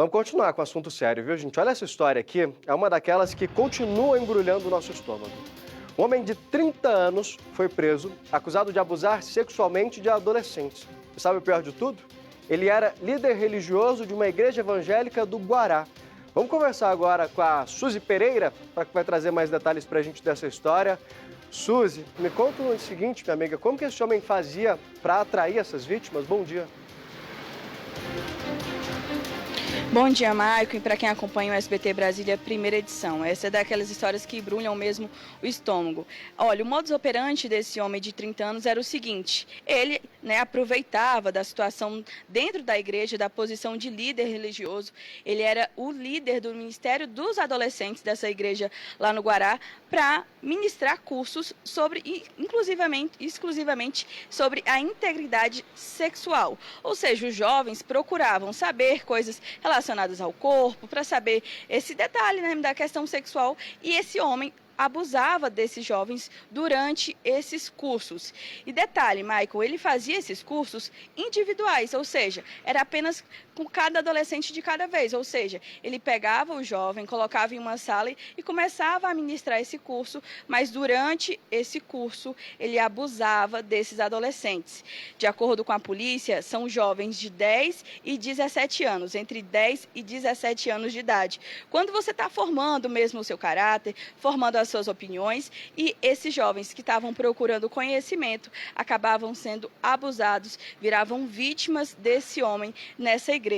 Vamos continuar com o assunto sério, viu, gente? Olha essa história aqui, é uma daquelas que continua embrulhando o nosso estômago. Um homem de 30 anos foi preso, acusado de abusar sexualmente de adolescentes. E sabe o pior de tudo? Ele era líder religioso de uma igreja evangélica do Guará. Vamos conversar agora com a Suzy Pereira, para que vai trazer mais detalhes para a gente dessa história. Suzy, me conta o seguinte, minha amiga, como que esse homem fazia para atrair essas vítimas? Bom dia. Bom dia, Maicon, e para quem acompanha o SBT Brasília, primeira edição. Essa é daquelas histórias que embrulham mesmo o estômago. Olha, o modus operandi desse homem de 30 anos era o seguinte: ele aproveitava da situação dentro da igreja, da posição de líder religioso. Ele era o líder do Ministério dos Adolescentes dessa igreja lá no Guará, para ministrar cursos sobre, exclusivamente sobre a integridade sexual. Ou seja, os jovens procuravam saber coisas relacionadas ao corpo, para saber esse detalhe, da questão sexual, e esse homem abusava desses jovens durante esses cursos. E detalhe, Michael, ele fazia esses cursos individuais, ou seja, era apenas com cada adolescente de cada vez, ou seja, ele pegava o jovem, colocava em uma sala e começava a ministrar esse curso, mas durante esse curso ele abusava desses adolescentes. De acordo com a polícia, são jovens de 10 e 17 anos, entre 10 e 17 anos de idade. Quando você está formando mesmo o seu caráter, formando as suas opiniões, e esses jovens que estavam procurando conhecimento acabavam sendo abusados, viravam vítimas desse homem nessa igreja.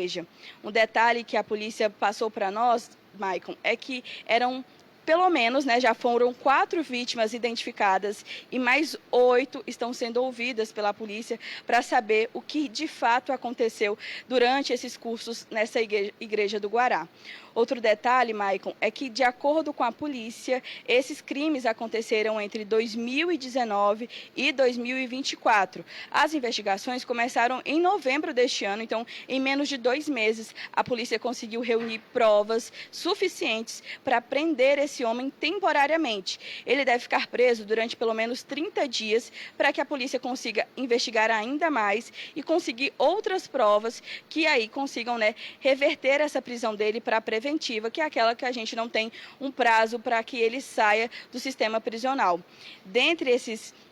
Um detalhe que a polícia passou para nós, Maicon, é que eram pelo menos, já foram 4 vítimas identificadas e mais 8 estão sendo ouvidas pela polícia para saber o que de fato aconteceu durante esses cursos nessa igreja do Guará. Outro detalhe, Maicon, é que, de acordo com a polícia, esses crimes aconteceram entre 2019 e 2024. As investigações começaram em novembro deste ano, então, em menos de 2 meses, a polícia conseguiu reunir provas suficientes para prender esse homem temporariamente. Ele deve ficar preso durante pelo menos 30 dias para que a polícia consiga investigar ainda mais e conseguir outras provas que aí consigam, reverter essa prisão dele para preventiva, que é aquela que a gente não tem um prazo para que ele saia do sistema prisional. Dentre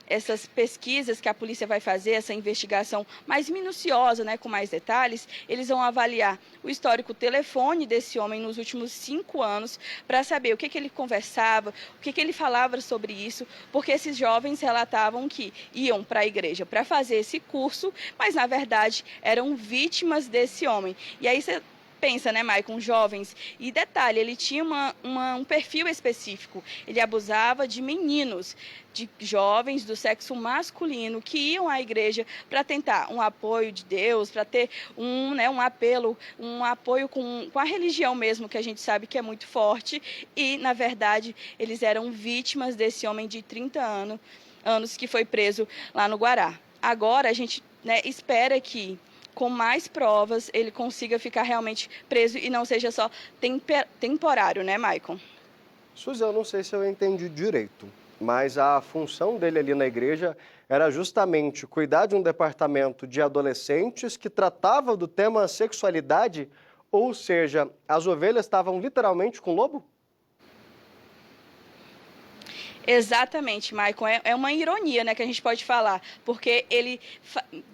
essas pesquisas que a polícia vai fazer, essa investigação mais minuciosa, com mais detalhes, eles vão avaliar o histórico telefone desse homem nos últimos 5 anos, para saber o que ele conversava, o que ele falava sobre isso, porque esses jovens relatavam que iam para a igreja para fazer esse curso, mas na verdade eram vítimas desse homem. E aí você pensa, Maicon, jovens, e detalhe, ele tinha um perfil específico, ele abusava de meninos, de jovens do sexo masculino que iam à igreja para tentar um apoio de Deus, para ter um apelo, um apoio com a religião mesmo, que a gente sabe que é muito forte, e na verdade eles eram vítimas desse homem de 30 anos que foi preso lá no Guará. Agora a gente espera que com mais provas, ele consiga ficar realmente preso e não seja só temporário, Maicon? Suzy, eu não sei se eu entendi direito, mas a função dele ali na igreja era justamente cuidar de um departamento de adolescentes que tratava do tema sexualidade, ou seja, as ovelhas estavam literalmente com lobo? Exatamente, Maicon. É uma ironia, que a gente pode falar, porque ele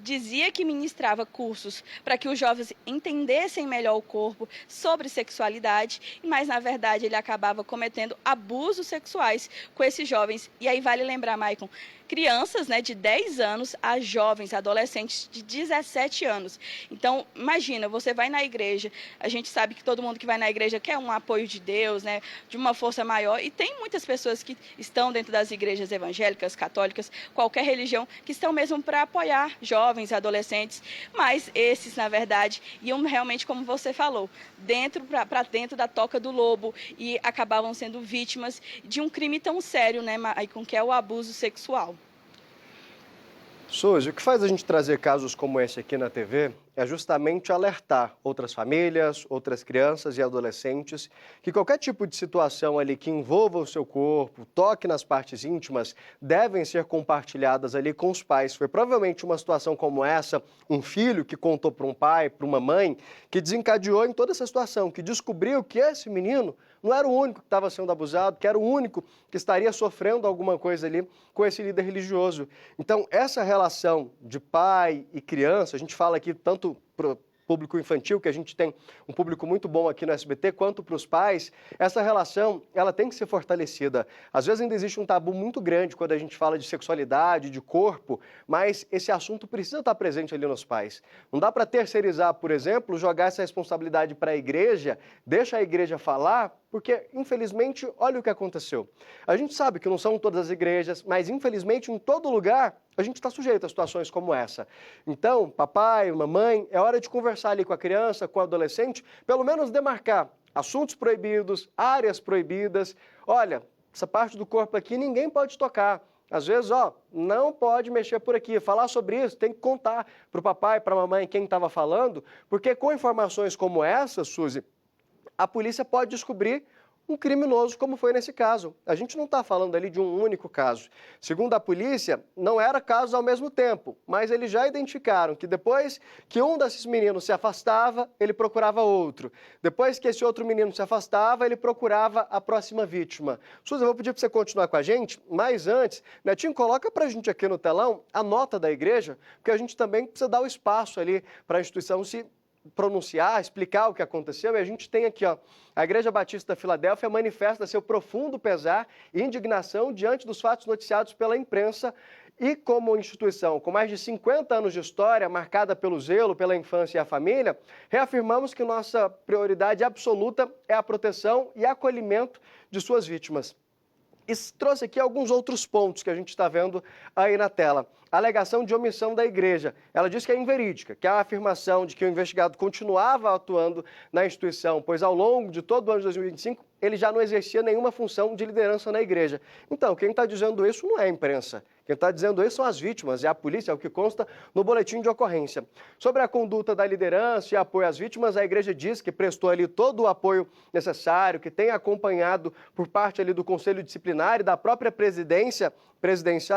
dizia que ministrava cursos para que os jovens entendessem melhor o corpo, sobre sexualidade, mas na verdade ele acabava cometendo abusos sexuais com esses jovens. E aí vale lembrar, Maicon, crianças de 10 anos a jovens, adolescentes de 17 anos. Então, imagina, você vai na igreja, a gente sabe que todo mundo que vai na igreja quer um apoio de Deus, de uma força maior, e tem muitas pessoas que estão dentro das igrejas evangélicas, católicas, qualquer religião, que estão mesmo para apoiar jovens, adolescentes, mas esses, na verdade, iam realmente, como você falou, para dentro da toca do lobo, e acabavam sendo vítimas de um crime tão sério, Maicon, que é o abuso sexual. Suzy, o que faz a gente trazer casos como esse aqui na TV é justamente alertar outras famílias, outras crianças e adolescentes que qualquer tipo de situação ali que envolva o seu corpo, toque nas partes íntimas, devem ser compartilhadas ali com os pais. Foi provavelmente uma situação como essa, um filho que contou para um pai, para uma mãe, que desencadeou em toda essa situação, que descobriu que esse menino não era o único que estava sendo abusado, que era o único que estaria sofrendo alguma coisa ali com esse líder religioso. Então, essa relação de pai e criança, a gente fala aqui tanto para o público infantil, que a gente tem um público muito bom aqui no SBT, quanto para os pais, essa relação, ela tem que ser fortalecida. Às vezes ainda existe um tabu muito grande quando a gente fala de sexualidade, de corpo, mas esse assunto precisa estar presente ali nos pais. Não dá para terceirizar, por exemplo, jogar essa responsabilidade para a igreja, deixa a igreja falar, porque, infelizmente, olha o que aconteceu. A gente sabe que não são todas as igrejas, mas, infelizmente, em todo lugar, a gente está sujeito a situações como essa. Então, papai, mamãe, é hora de conversar ali com a criança, com o adolescente, pelo menos demarcar assuntos proibidos, áreas proibidas. Olha, essa parte do corpo aqui ninguém pode tocar. Às vezes, não pode mexer por aqui. Falar sobre isso, tem que contar para o papai, para a mamãe quem estava falando, porque com informações como essa, Suzy, a polícia pode descobrir um criminoso, como foi nesse caso. A gente não está falando ali de um único caso. Segundo a polícia, não era casos ao mesmo tempo, mas eles já identificaram que depois que um desses meninos se afastava, ele procurava outro. Depois que esse outro menino se afastava, ele procurava a próxima vítima. Suzy, eu vou pedir para você continuar com a gente, mas antes, Netinho, coloca para a gente aqui no telão a nota da igreja, porque a gente também precisa dar o espaço ali para a instituição se pronunciar, explicar o que aconteceu, e a gente tem aqui, a Igreja Batista da Filadélfia manifesta seu profundo pesar e indignação diante dos fatos noticiados pela imprensa e como instituição com mais de 50 anos de história, marcada pelo zelo, pela infância e a família, reafirmamos que nossa prioridade absoluta é a proteção e acolhimento de suas vítimas. E trouxe aqui alguns outros pontos que a gente está vendo aí na tela. A alegação de omissão da igreja. Ela diz que é inverídica, que é a afirmação de que o investigado continuava atuando na instituição, pois ao longo de todo o ano de 2025 ele já não exercia nenhuma função de liderança na igreja. Então, quem está dizendo isso não é a imprensa. Quem está dizendo isso são as vítimas, é a polícia, é o que consta no boletim de ocorrência. Sobre a conduta da liderança e apoio às vítimas, a igreja diz que prestou ali todo o apoio necessário, que tem acompanhado por parte ali do Conselho Disciplinar e da própria presidência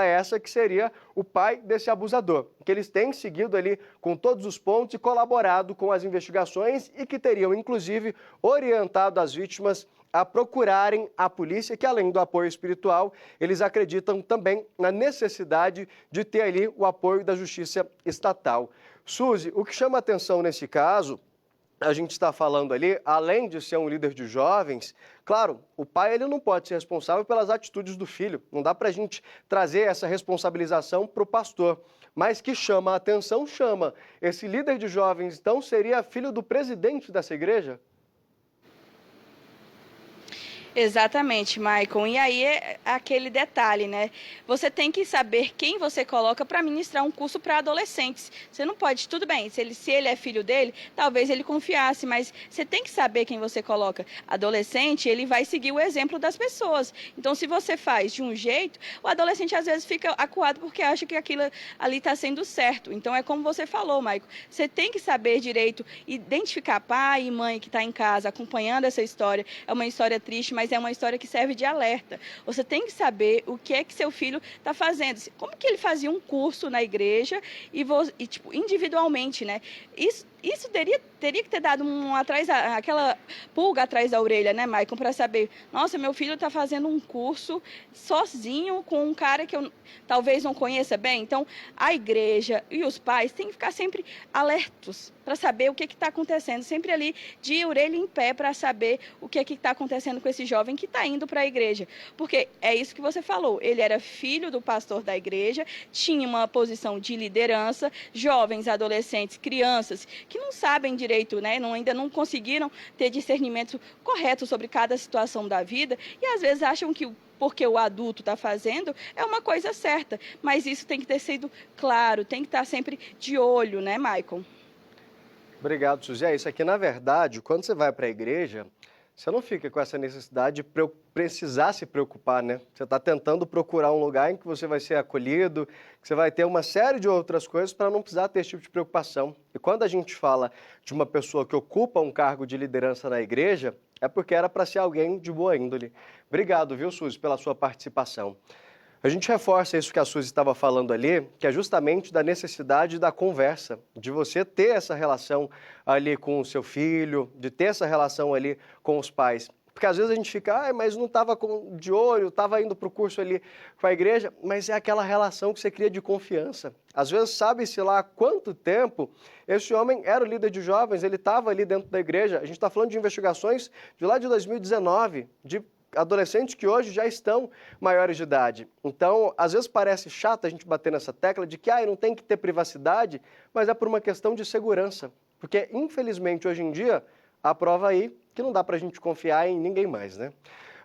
essa que seria o pai desse abusador, que eles têm seguido ali com todos os pontos e colaborado com as investigações e que teriam, inclusive, orientado as vítimas a procurarem a polícia, que além do apoio espiritual, eles acreditam também na necessidade de ter ali o apoio da justiça estatal. Suzy, o que chama atenção nesse caso, a gente está falando ali, além de ser um líder de jovens, claro, o pai ele não pode ser responsável pelas atitudes do filho, não dá para a gente trazer essa responsabilização para o pastor, mas que chama a atenção, chama. Esse líder de jovens, então, seria filho do presidente dessa igreja? Exatamente, Maicon. E aí é aquele detalhe, né? Você tem que saber quem você coloca para ministrar um curso para adolescentes. Você não pode, tudo bem, se ele é filho dele, talvez ele confiasse, mas você tem que saber quem você coloca. Adolescente, ele vai seguir o exemplo das pessoas. Então, se você faz de um jeito, o adolescente às vezes fica acuado porque acha que aquilo ali está sendo certo. Então, é como você falou, Maicon. Você tem que saber direito, identificar pai e mãe que está em casa acompanhando essa história. É uma história triste, mas é uma história que serve de alerta. Você tem que saber o que é que seu filho está fazendo. Como que ele fazia um curso na igreja e tipo, individualmente, né? Isso teria que ter dado aquela pulga atrás da orelha, né, Maicon, para saber, nossa, meu filho está fazendo um curso sozinho com um cara que eu talvez não conheça bem. Então, a igreja e os pais têm que ficar sempre alertos para saber o que está acontecendo, sempre ali de orelha em pé para saber o que está acontecendo com esse jovem que está indo para a igreja. Porque é isso que você falou, ele era filho do pastor da igreja, tinha uma posição de liderança, jovens, adolescentes, crianças, que não sabem direito, né? Ainda não conseguiram ter discernimento correto sobre cada situação da vida e às vezes acham que porque o adulto está fazendo é uma coisa certa, mas isso tem que ter sido claro, tem que estar sempre de olho, né, Maicon? Obrigado, Suzy. Isso aqui, na verdade, quando você vai para a igreja, Você não fica com essa necessidade de precisar se preocupar, né? Você está tentando procurar um lugar em que você vai ser acolhido, que você vai ter uma série de outras coisas para não precisar ter esse tipo de preocupação. E quando a gente fala de uma pessoa que ocupa um cargo de liderança na igreja, é porque era para ser alguém de boa índole. Obrigado, viu, Suzy, pela sua participação. A gente reforça isso que a Suzy estava falando ali, que é justamente da necessidade da conversa, de você ter essa relação ali com o seu filho, de ter essa relação ali com os pais. Porque às vezes a gente fica, mas não estava de olho, estava indo para o curso ali com a igreja, mas é aquela relação que você cria de confiança. Às vezes sabe-se lá há quanto tempo esse homem era o líder de jovens, ele estava ali dentro da igreja. A gente está falando de investigações de lá de 2019, de adolescentes que hoje já estão maiores de idade. Então, às vezes parece chato a gente bater nessa tecla de que não tem que ter privacidade, mas é por uma questão de segurança. Porque, infelizmente, hoje em dia, há prova aí que não dá para a gente confiar em ninguém mais, né?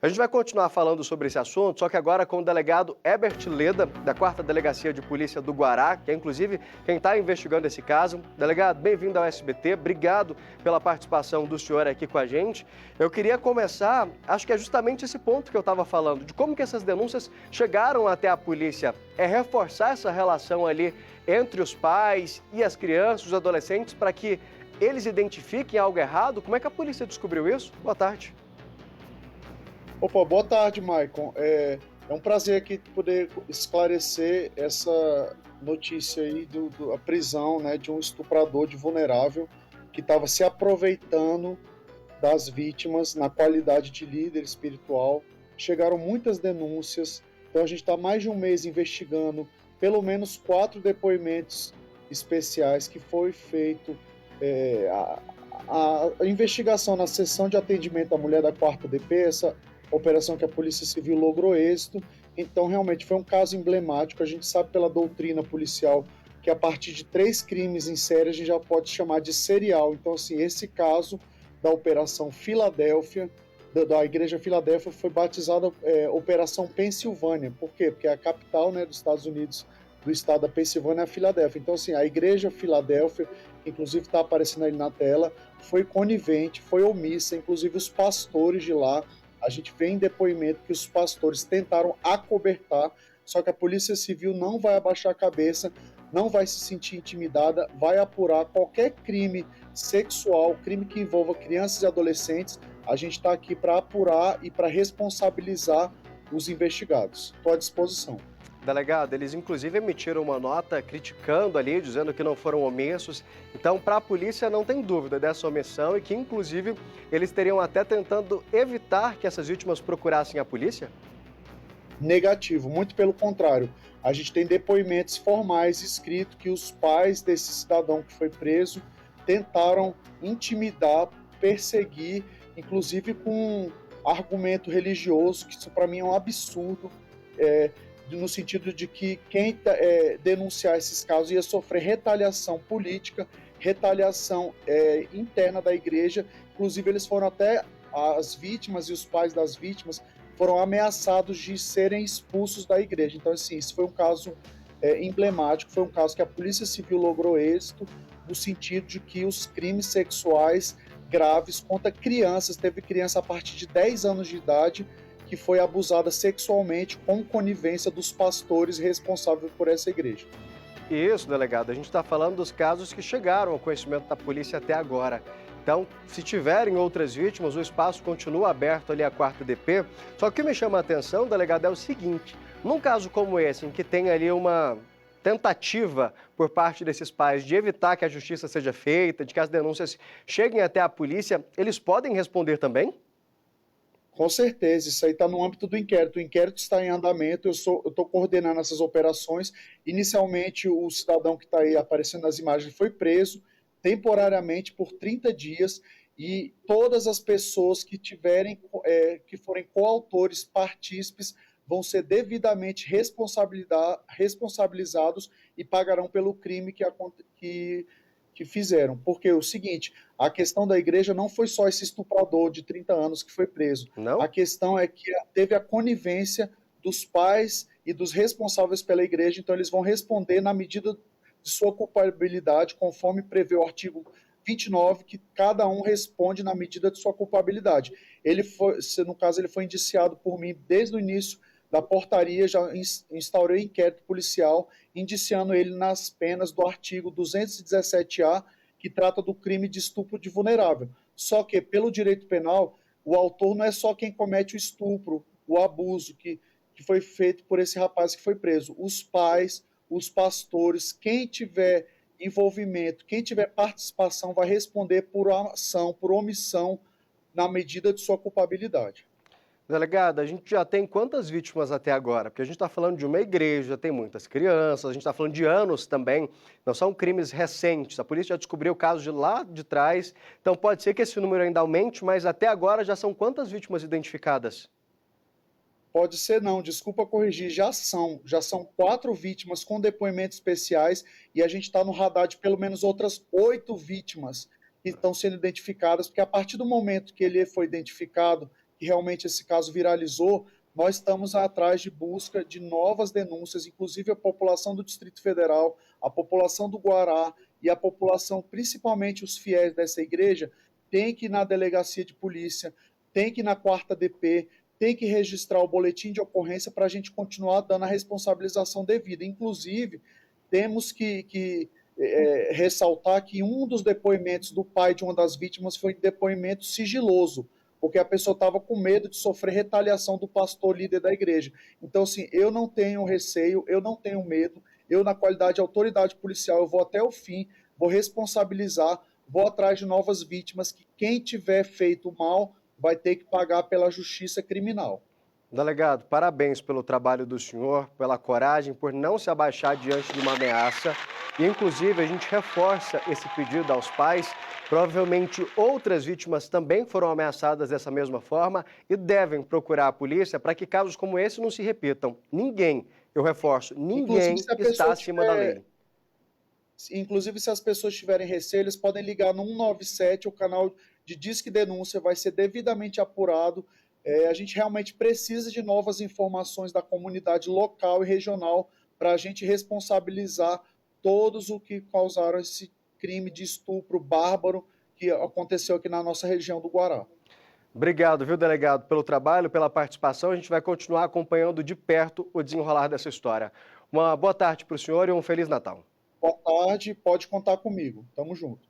A gente vai continuar falando sobre esse assunto, só que agora com o delegado Herbert Leda, da 4ª Delegacia de Polícia do Guará, que é inclusive quem está investigando esse caso. Delegado, bem-vindo ao SBT, obrigado pela participação do senhor aqui com a gente. Eu queria começar, acho que é justamente esse ponto que eu estava falando, de como que essas denúncias chegaram até a polícia. É reforçar essa relação ali entre os pais e as crianças, os adolescentes, para que eles identifiquem algo errado. Como é que a polícia descobriu isso? Boa tarde. Opa, boa tarde, Maicon. É um prazer aqui poder esclarecer essa notícia aí da prisão, né, de um estuprador de vulnerável que estava se aproveitando das vítimas na qualidade de líder espiritual. Chegaram muitas denúncias, então a gente está mais de um mês investigando pelo menos 4 depoimentos especiais que foi feito a investigação na sessão de atendimento à mulher da 4ª DP, essa operação que a Polícia Civil logrou êxito. Então, realmente, foi um caso emblemático. A gente sabe pela doutrina policial que a partir de 3 crimes em série a gente já pode chamar de serial. Então, assim, esse caso da Operação Filadélfia, da Igreja Filadélfia, foi batizada Operação Pensilvânia. Por quê? Porque a capital, né, dos Estados Unidos, do estado da Pensilvânia, é a Filadélfia. Então, assim, a Igreja Filadélfia, que inclusive está aparecendo aí na tela, foi conivente, foi omissa, inclusive os pastores de lá. A gente vê em depoimento que os pastores tentaram acobertar, só que a Polícia Civil não vai abaixar a cabeça, não vai se sentir intimidada, vai apurar qualquer crime sexual, crime que envolva crianças e adolescentes. A gente está aqui para apurar e para responsabilizar os investigados. Estou à disposição. Delegado, eles inclusive emitiram uma nota criticando ali, dizendo que não foram omissos. Então, para a polícia não tem dúvida dessa omissão e que, inclusive, eles teriam até tentando evitar que essas vítimas procurassem a polícia? Negativo, muito pelo contrário. A gente tem depoimentos formais escritos que os pais desse cidadão que foi preso tentaram intimidar, perseguir, inclusive com argumento religioso, que isso para mim é um absurdo. No sentido de que quem denunciar esses casos ia sofrer retaliação política, retaliação interna da igreja. Inclusive, eles foram até, as vítimas e os pais das vítimas foram ameaçados de serem expulsos da igreja. Então, assim, isso foi um caso emblemático, foi um caso que a Polícia Civil logrou êxito, no sentido de que os crimes sexuais graves contra crianças, teve criança a partir de 10 anos de idade, que foi abusada sexualmente com conivência dos pastores responsáveis por essa igreja. Isso, delegado. A gente está falando dos casos que chegaram ao conhecimento da polícia até agora. Então, se tiverem outras vítimas, o espaço continua aberto ali à 4ª DP. Só que o que me chama a atenção, delegado, é o seguinte. Num caso como esse, em que tem ali uma tentativa por parte desses pais de evitar que a justiça seja feita, de que as denúncias cheguem até a polícia, eles podem responder também? Com certeza, isso aí está no âmbito do inquérito. O inquérito está em andamento, eu estou coordenando essas operações. Inicialmente, o cidadão que está aí aparecendo nas imagens foi preso temporariamente por 30 dias e todas as pessoas que forem coautores, partícipes, vão ser devidamente responsabilizados e pagarão pelo crime que fizeram. Porque é o seguinte, a questão da igreja não foi só esse estuprador de 30 anos que foi preso. Não? A questão é que teve a conivência dos pais e dos responsáveis pela igreja, então eles vão responder na medida de sua culpabilidade, conforme prevê o artigo 29, que cada um responde na medida de sua culpabilidade. No caso, ele foi indiciado por mim desde o início da portaria, já instaurei inquérito policial, indiciando ele nas penas do artigo 217-A, que trata do crime de estupro de vulnerável. Só que, pelo direito penal, o autor não é só quem comete o estupro, o abuso que foi feito por esse rapaz que foi preso. Os pais, os pastores, quem tiver envolvimento, quem tiver participação vai responder por ação, por omissão, na medida de sua culpabilidade. Delegado, a gente já tem quantas vítimas até agora? Porque a gente está falando de uma igreja, tem muitas crianças, a gente está falando de anos também, não são crimes recentes. A polícia já descobriu o caso de lá de trás, então pode ser que esse número ainda aumente, mas até agora já são quantas vítimas identificadas? Pode ser não, desculpa corrigir, já são 4 vítimas com depoimentos especiais e a gente está no radar de pelo menos outras 8 vítimas que estão sendo identificadas, porque a partir do momento que ele foi identificado, que realmente esse caso viralizou, nós estamos atrás de busca de novas denúncias, inclusive a população do Distrito Federal, a população do Guará e a população, principalmente os fiéis dessa igreja, tem que ir na delegacia de polícia, tem que ir na 4ª DP, tem que registrar o boletim de ocorrência para a gente continuar dando a responsabilização devida. Inclusive, temos que ressaltar que um dos depoimentos do pai de uma das vítimas foi depoimento sigiloso, porque a pessoa estava com medo de sofrer retaliação do pastor líder da igreja. Então, assim, eu não tenho receio, eu não tenho medo, eu, na qualidade de autoridade policial, eu vou até o fim, vou responsabilizar, vou atrás de novas vítimas, que quem tiver feito mal vai ter que pagar pela justiça criminal. Delegado, parabéns pelo trabalho do senhor, pela coragem, por não se abaixar diante de uma ameaça. E, inclusive, a gente reforça esse pedido aos pais. Provavelmente outras vítimas também foram ameaçadas dessa mesma forma e devem procurar a polícia para que casos como esse não se repitam. Ninguém, eu reforço, ninguém está acima da lei. Inclusive, se as pessoas tiverem receio, eles podem ligar no 197, o canal de Disque Denúncia vai ser devidamente apurado. A gente realmente precisa de novas informações da comunidade local e regional para a gente responsabilizar todos os que causaram esse crime de estupro bárbaro que aconteceu aqui na nossa região do Guará. Obrigado, viu, delegado, pelo trabalho, pela participação. A gente vai continuar acompanhando de perto o desenrolar dessa história. Uma boa tarde para o senhor e um Feliz Natal. Boa tarde, pode contar comigo. Tamo junto.